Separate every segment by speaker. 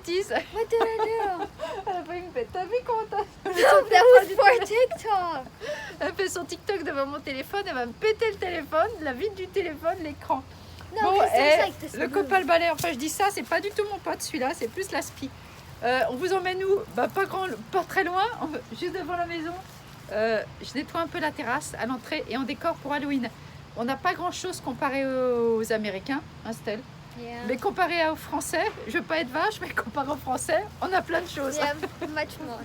Speaker 1: bêtise.
Speaker 2: What did I do?
Speaker 1: Elle a fait une bête. T'as vu comment t'as...
Speaker 2: No, that was for TikTok.
Speaker 1: Elle fait son TikTok devant mon téléphone, elle va me péter le téléphone, la vitre du téléphone, l'écran.
Speaker 2: No,
Speaker 1: Bon,
Speaker 2: 'cause there's
Speaker 1: et
Speaker 2: like this
Speaker 1: le
Speaker 2: move.
Speaker 1: copain le balai, enfin je dis ça, c'est pas du tout mon pote celui-là, c'est plus la spi. On vous emmène où? Bah pas très loin, juste devant la maison. Je nettoie un peu la terrasse à l'entrée et on décore pour Halloween. On n'a pas grand chose comparé aux Américains, hein Stell?
Speaker 2: Yeah.
Speaker 1: Mais comparé aux Français, je veux pas être vache, mais comparé aux Français, on a plein de choses.
Speaker 2: Yeah, much more.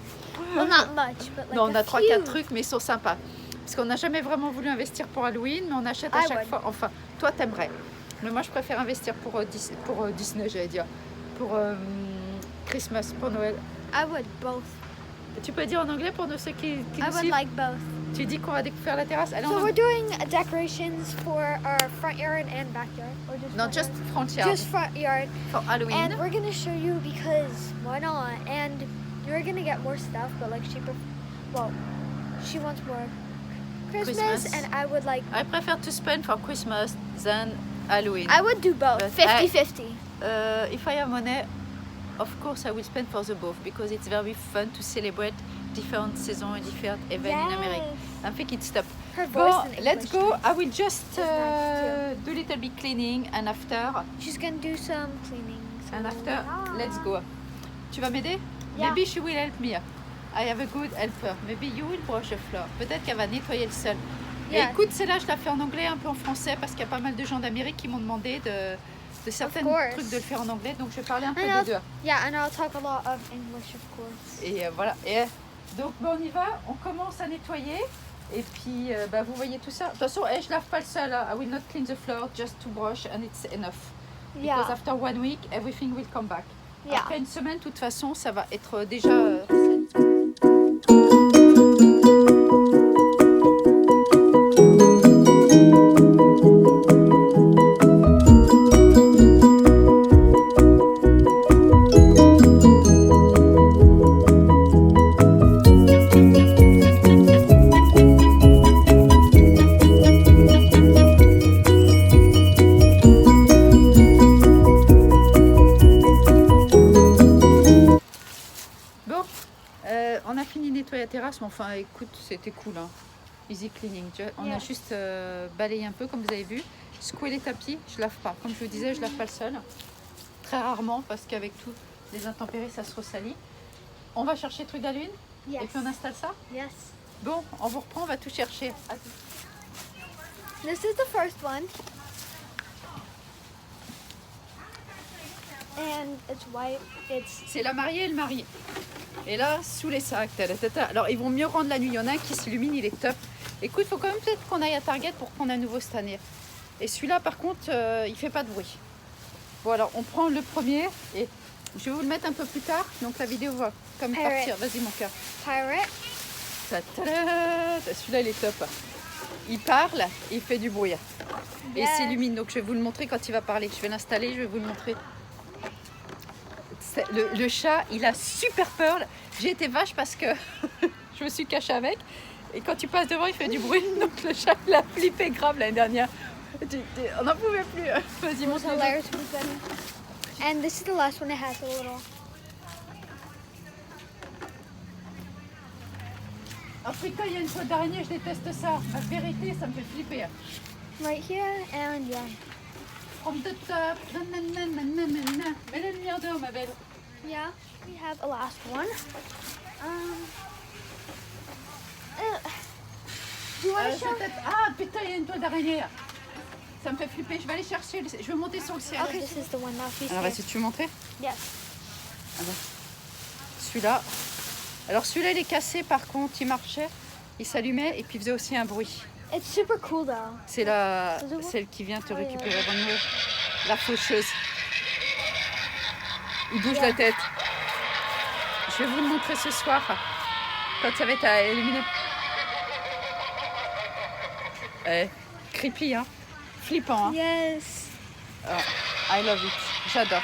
Speaker 2: Well, not much, but like
Speaker 1: Non, on a
Speaker 2: a
Speaker 1: 3-4
Speaker 2: few.
Speaker 1: trucs, mais ils sont sympas. Parce qu'on n'a jamais vraiment voulu investir pour Halloween, mais on achète à
Speaker 2: I
Speaker 1: chaque
Speaker 2: would.
Speaker 1: fois. Enfin, toi, t'aimerais. Mais moi, je préfère investir pour Disney, j'allais dire. Pour Christmas, pour Noël.
Speaker 2: I would both.
Speaker 1: Tu peux dire en anglais pour ceux qui
Speaker 2: I
Speaker 1: nous
Speaker 2: would
Speaker 1: suivent?
Speaker 2: like both.
Speaker 1: Tu dis qu'on va faire la terrasse? Allez,
Speaker 2: So
Speaker 1: en
Speaker 2: we're
Speaker 1: anglais.
Speaker 2: doing decorations for our front yard and backyard, or just
Speaker 1: Non,
Speaker 2: front
Speaker 1: just
Speaker 2: yard?
Speaker 1: front yard.
Speaker 2: Just front yard.
Speaker 1: For Halloween.
Speaker 2: And we're gonna show you because why not? And you're gonna get more stuff, but like she wants more Christmas,
Speaker 1: Christmas.
Speaker 2: and I would like.
Speaker 1: I prefer to spend for Christmas than Halloween.
Speaker 2: I would do both,
Speaker 1: But
Speaker 2: 50-50.
Speaker 1: If I have money, of course I will spend for the both because it's very fun to celebrate different seasons and different events in America. I think it's top.
Speaker 2: Her voice
Speaker 1: Bon,
Speaker 2: in
Speaker 1: let's
Speaker 2: English
Speaker 1: go.
Speaker 2: is-
Speaker 1: I will just
Speaker 2: It's nice
Speaker 1: do a little bit cleaning and after,
Speaker 2: She's gonna do some cleaning. So
Speaker 1: let's go. Tu vas m'aider?
Speaker 2: Yeah.
Speaker 1: Maybe she will help me. I have a good helper. Maybe you will brush the floor. Peut-être qu'elle va nettoyer le sol. Et
Speaker 2: Yeah.
Speaker 1: écoute, celle-là, je la fais en anglais, un peu en français, parce qu'il y a pas mal de gens d'Amérique qui m'ont demandé de certains
Speaker 2: course.
Speaker 1: trucs de le faire en anglais, donc je vais parler un peu
Speaker 2: And
Speaker 1: des
Speaker 2: I'll,
Speaker 1: deux.
Speaker 2: yeah, and I'll talk a lot of English, of course.
Speaker 1: Et voilà. Et donc bon, on y va, on commence à nettoyer. Et puis bah, vous voyez tout ça. De toute façon, je lave pas le sol. Hein. I will not clean the floor, just to brush and it's enough. Because
Speaker 2: Yeah,
Speaker 1: after 1 week, everything will come back.
Speaker 2: yeah.
Speaker 1: Après une semaine, de toute façon, ça va être déjà. Bon, on a fini de nettoyer la terrasse, mais enfin, écoute, c'était cool. Hein. Easy cleaning. Tu vois. On a
Speaker 2: Yeah.
Speaker 1: juste balayé un peu, comme vous avez vu. Secoué les tapis, je lave pas. Comme je vous disais, je lave pas le sol. Très rarement, parce qu'avec tous les intempéries, ça se ressalit. On va chercher le truc d'Halloween
Speaker 2: Yes.
Speaker 1: et puis on installe ça.
Speaker 2: Yes.
Speaker 1: Bon, on vous reprend, on va tout chercher. À tout.
Speaker 2: This is the first one. And it's white. It's
Speaker 1: C'est la mariée et le mari. Et là, sous les sacs. Tata. Alors, ils vont mieux rendre la nuit. Il y en a un qui s'illumine, il est top. Écoute, il faut quand même peut-être qu'on aille à Target pour prendre un nouveau cette année. Et celui-là, par contre, il fait pas de bruit. Bon, alors, on prend le premier et je vais vous le mettre un peu plus tard. Donc, la vidéo va comme
Speaker 2: Pirate.
Speaker 1: partir. Vas-y, mon cœur.
Speaker 2: pirate.
Speaker 1: Celui-là, il est top. Il parle et il fait du bruit. Et il
Speaker 2: Yes.
Speaker 1: s'illumine. Donc, je vais vous le montrer quand il va parler. Je vais l'installer, je vais vous le montrer. Le chat, il a super peur. J'ai été vache parce que je me suis cachée avec. Et quand tu passes devant, il fait du bruit. Donc le chat, il a flippé grave l'année dernière. On n'en pouvait plus. Vas-y,
Speaker 2: It was
Speaker 1: montre-le.
Speaker 2: hilarious to be funny. And this is the last one. It has a little.
Speaker 1: Africa, il y a une faute d'araignée, je déteste ça. La vérité, ça me fait flipper.
Speaker 2: Right here, and yeah.
Speaker 1: From the top. Nananana. Mets la lumière dehors, ma belle.
Speaker 2: Yeah, we have a last one. Do you want to show?
Speaker 1: Ah putain, il y a une toile d'araignée. Ça me fait flipper. Je vais aller chercher. Je vais monter sur le ciel.
Speaker 2: Okay, this is the one that we
Speaker 1: Alors, vas-y, tu veux montrer?
Speaker 2: Yes.
Speaker 1: Celui-là. Alors celui-là, il est cassé par contre, il marchait, il s'allumait et puis il faisait aussi un bruit.
Speaker 2: It's super cool though.
Speaker 1: C'est celle qui vient te récupérer avant de mourir. La faucheuse. Il bouge la tête. Je vais vous le montrer ce soir quand ça va être à illuminer. Creepy, hein? Flippant, hein?
Speaker 2: Yes.
Speaker 1: Oh, I love it. J'adore.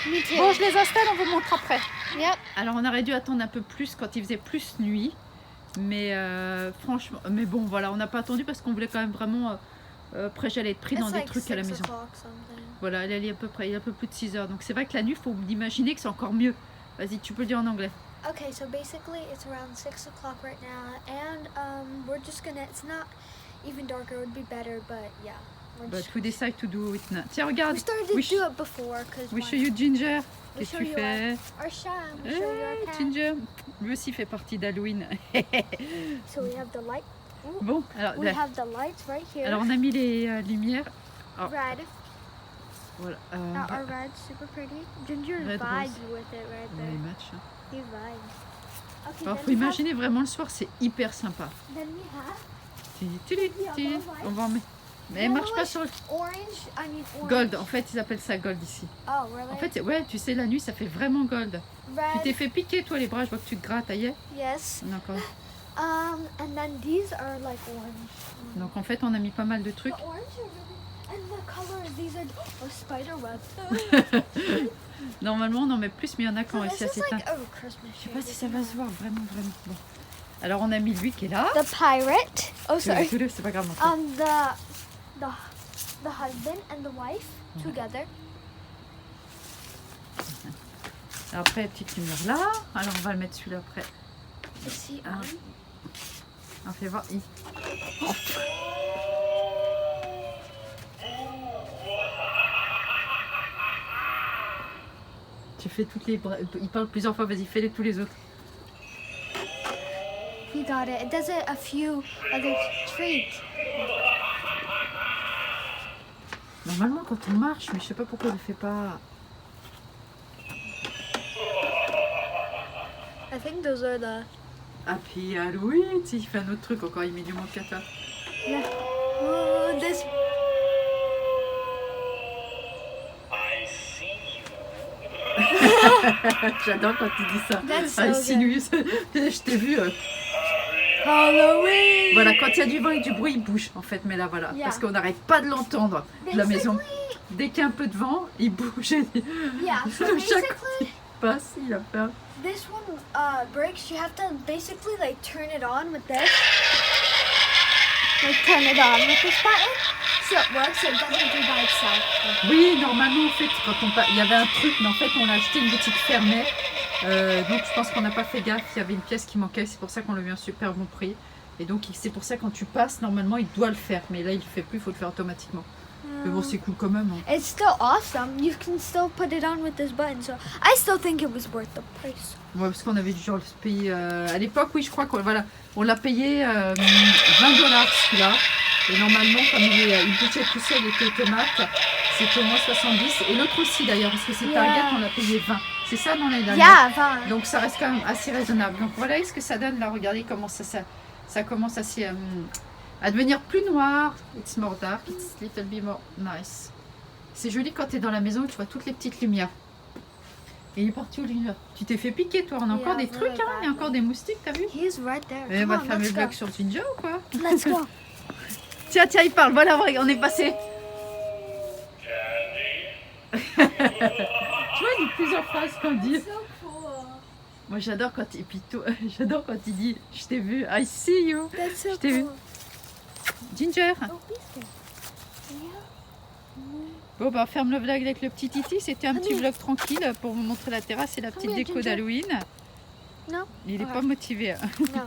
Speaker 2: Me too.
Speaker 1: Bon, je les installe, on vous montre après.
Speaker 2: Yep.
Speaker 1: Alors on aurait dû attendre un peu plus quand il faisait plus nuit, mais franchement, mais bon voilà, on n'a pas attendu parce qu'on voulait quand même vraiment Après, j'allais être pris dans
Speaker 2: It's
Speaker 1: des
Speaker 2: like
Speaker 1: trucs à la
Speaker 2: 6
Speaker 1: maison.
Speaker 2: o'clock something.
Speaker 1: Voilà, elle est à peu près, il est un peu plus de 6 heures. Donc c'est vrai que la nuit, il faut imaginer que c'est encore mieux. Vas-y, tu peux le dire en anglais.
Speaker 2: Okay, so basically it's around 6 o'clock right now, and we're just gonna. It's not even darker. It would be better, but yeah. We're
Speaker 1: But
Speaker 2: just,
Speaker 1: we decide to do it now. Tiens, regarde.
Speaker 2: we started to
Speaker 1: we
Speaker 2: do it before because
Speaker 1: We show you Ginger.
Speaker 2: We
Speaker 1: Qu'est-ce
Speaker 2: show
Speaker 1: que tu
Speaker 2: you
Speaker 1: fais?
Speaker 2: our sham. We
Speaker 1: Eh,
Speaker 2: show you our cat.
Speaker 1: Ginger, lui aussi fait partie d'Halloween.
Speaker 2: So we have the light. Ooh,
Speaker 1: Bon, alors,
Speaker 2: we have the lights right here.
Speaker 1: alors on a mis les lumières.
Speaker 2: Red.
Speaker 1: Voilà.
Speaker 2: Our red's super pretty. Ginger
Speaker 1: Red
Speaker 2: vibes
Speaker 1: rose.
Speaker 2: with it right
Speaker 1: on les
Speaker 2: there.
Speaker 1: match.
Speaker 2: He vibes. Okay,
Speaker 1: Alors,
Speaker 2: then
Speaker 1: faut
Speaker 2: we have.
Speaker 1: imaginer vraiment le soir, c'est hyper sympa.
Speaker 2: Then we have
Speaker 1: On va en mettre. Mais elle marche pas sur le
Speaker 2: orange. I mean orange.
Speaker 1: gold. En fait, ils appellent ça gold ici.
Speaker 2: Oh really?
Speaker 1: En fait, ouais, tu sais, la nuit, ça fait vraiment gold. Tu
Speaker 2: Red.
Speaker 1: t'es fait piquer, toi, les bras. Je vois que tu te grattes, aïe.
Speaker 2: Yes.
Speaker 1: D'accord.
Speaker 2: And then these are like orange.
Speaker 1: Donc, en fait, on a mis pas mal de trucs.
Speaker 2: The orange are really, and the colors, these are spider web.
Speaker 1: Normalement, on en met plus, mais il y en a qui
Speaker 2: So
Speaker 1: ont
Speaker 2: this
Speaker 1: réussi à
Speaker 2: is
Speaker 1: s'éteindre.
Speaker 2: like a Christmas
Speaker 1: Je sais pas si ça va se voir, vraiment, vraiment. Bon. Alors, on a mis lui qui est là.
Speaker 2: The pirate. Oh, sorry.
Speaker 1: Tous les deux, c'est pas grave. en fait.
Speaker 2: The husband and the wife together.
Speaker 1: Alors, après, la petite lumière là. Alors, on va le mettre celui-là après.
Speaker 2: Is he
Speaker 1: Ah.
Speaker 2: on?
Speaker 1: On fait voir. Tu fais toutes les bras. Il parle plusieurs fois, vas-y, fais-les tous les autres.
Speaker 2: He got it. It does it a few other treats.
Speaker 1: Normalement, quand on marche, mais je sais pas pourquoi il ne le fait pas.
Speaker 2: I think those are the.
Speaker 1: Happy Halloween, si, il fait un autre truc encore, il met du monde cata.
Speaker 2: Yeah. Oh, this.
Speaker 3: I see you.
Speaker 1: J'adore quand il dit ça.
Speaker 2: That's so
Speaker 1: Ah,
Speaker 2: good.
Speaker 1: Sinus. Je t'ai vu.
Speaker 2: Halloween.
Speaker 1: Voilà, quand il y a du vent et du bruit, il bouge en fait. Mais là, voilà.
Speaker 2: Yeah.
Speaker 1: Parce qu'on n'arrête pas de l'entendre de la maison. Dès qu'il y a un peu de vent, il bouge. Et
Speaker 2: Yeah. So
Speaker 1: chaque
Speaker 2: basically,
Speaker 1: fois qu'il passe, il a peur.
Speaker 2: this one breaks. You have to basically like turn it on with this. Like turn it on with this button, so it works. So it doesn't do by itself.
Speaker 1: Oui, normalement, en fait, il y avait un truc, mais en fait, on l'a acheté, une boutique fermée. Donc, je pense qu'on n'a pas fait gaffe. Il y avait une pièce qui manquait. C'est pour ça qu'on l'a eu un super bon prix. Et donc, c'est pour ça, quand tu passes, normalement, il doit le faire. Mais là, il ne le fait plus. Il faut le faire automatiquement. Mais bon, c'est cool quand même. Hein.
Speaker 2: It's still awesome. You can still put it on with this button. So I still think it was worth the price.
Speaker 1: Ouais, parce qu'on avait du genre le payer. À l'époque, oui, je crois qu'on voilà, on l'a payé $20 celui-là. Et normalement, comme il bougeait tout seul et que tomate, c'était au moins 70. Et l'autre aussi d'ailleurs, parce que c'est
Speaker 2: Yeah.
Speaker 1: Target, on l'a payé 20. C'est ça dans les dernières.
Speaker 2: Yeah, fine.
Speaker 1: Donc ça reste quand même assez raisonnable. Donc voilà ce que ça donne là. Regardez comment ça commence à devenir plus noir. It's more dark, it's little bit more nice. C'est joli quand tu es dans la maison et tu vois toutes les petites lumières. Et il est parti où lui là? Tu t'es fait piquer toi, on a encore
Speaker 2: Yeah,
Speaker 1: des trucs,
Speaker 2: really
Speaker 1: hein. Il y a
Speaker 2: bad.
Speaker 1: encore des moustiques, t'as vu?
Speaker 2: He's right there.
Speaker 1: Et on
Speaker 2: Come
Speaker 1: va
Speaker 2: on,
Speaker 1: faire le
Speaker 2: let's
Speaker 1: vlog
Speaker 2: go.
Speaker 1: sur Ginger ou quoi?
Speaker 2: Let's go.
Speaker 1: Tiens, il parle, voilà, on est passé.
Speaker 3: Candy.
Speaker 1: Tu vois, il dit plusieurs phrases qu'on dit.
Speaker 2: So cool.
Speaker 1: Moi j'adore quand j'adore quand il dit je t'ai vu, I see you.
Speaker 2: That's so
Speaker 1: Je t'ai vu.
Speaker 2: cool.
Speaker 1: Ginger.
Speaker 2: Oh, be scared. Yeah.
Speaker 1: Bon bah ferme le vlog avec le petit Titi, c'était un petit
Speaker 2: Honey.
Speaker 1: vlog tranquille pour vous montrer la terrasse et la petite
Speaker 2: Come here,
Speaker 1: déco
Speaker 2: Ginger.
Speaker 1: d'Halloween.
Speaker 2: No.
Speaker 1: Il est
Speaker 2: Okay.
Speaker 1: pas motivé. Hein.
Speaker 2: No.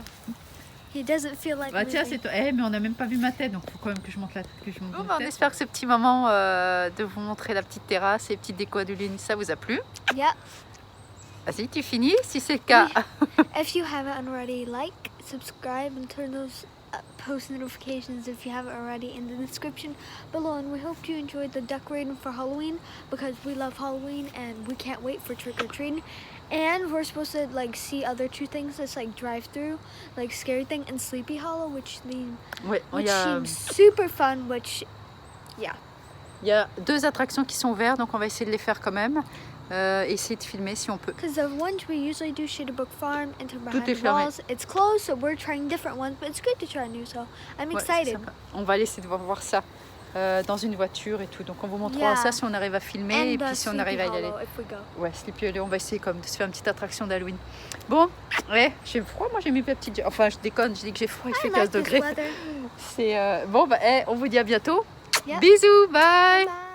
Speaker 2: He doesn't feel like.
Speaker 1: Bah tiens,
Speaker 2: moving.
Speaker 1: c'est toi. Eh mais on n'a même pas vu ma tête, donc faut quand même que je monte la tête.
Speaker 4: Bon, bah, on espère que ce petit moment de vous montrer la petite terrasse et les petites décos d'Halloween, ça vous a plu.
Speaker 2: Yeah.
Speaker 4: Vas-y, tu finis si c'est le cas.
Speaker 2: If you haven't already, like, subscribe, and turn those post notifications if you haven't already in the description below. And we hope you enjoyed the decorating for Halloween because we love Halloween and we can't wait for trick or treating. And we're supposed to like see other two things. That's like drive through, like Scary Thing, and Sleepy Hollow, which
Speaker 4: Ouais, il y a,
Speaker 2: seems super fun. Which, yeah.
Speaker 4: il y a 2 attractions qui sont ouvertes, donc on va essayer de les faire quand même. Essayer de filmer si on peut.
Speaker 2: Because the ones we usually do, Shadowbrook Farm, Enter Behind
Speaker 4: est
Speaker 2: the
Speaker 4: fermé.
Speaker 2: Walls, it's closed, so we're trying different ones. But it's good to try new, so I'm
Speaker 4: Ouais,
Speaker 2: excited.
Speaker 4: c'est sympa. On va aller essayer de voir ça dans une voiture et tout. Donc on vous montrera
Speaker 2: Yeah.
Speaker 4: ça si on arrive à filmer et puis si on arrive à y aller.
Speaker 2: If we go.
Speaker 4: Ouais, Sleepy Hollow, on va essayer comme de se faire une petite attraction d'Halloween. Bon, ouais, j'ai froid, moi j'ai mis ma petite... Enfin, je déconne, je dis que j'ai froid, il fait
Speaker 2: I
Speaker 4: 15
Speaker 2: like this
Speaker 4: degrés.
Speaker 2: weather.
Speaker 4: C'est bon, bah, on vous dit à bientôt
Speaker 2: Yep.
Speaker 4: Bisous, bye.
Speaker 2: Bye.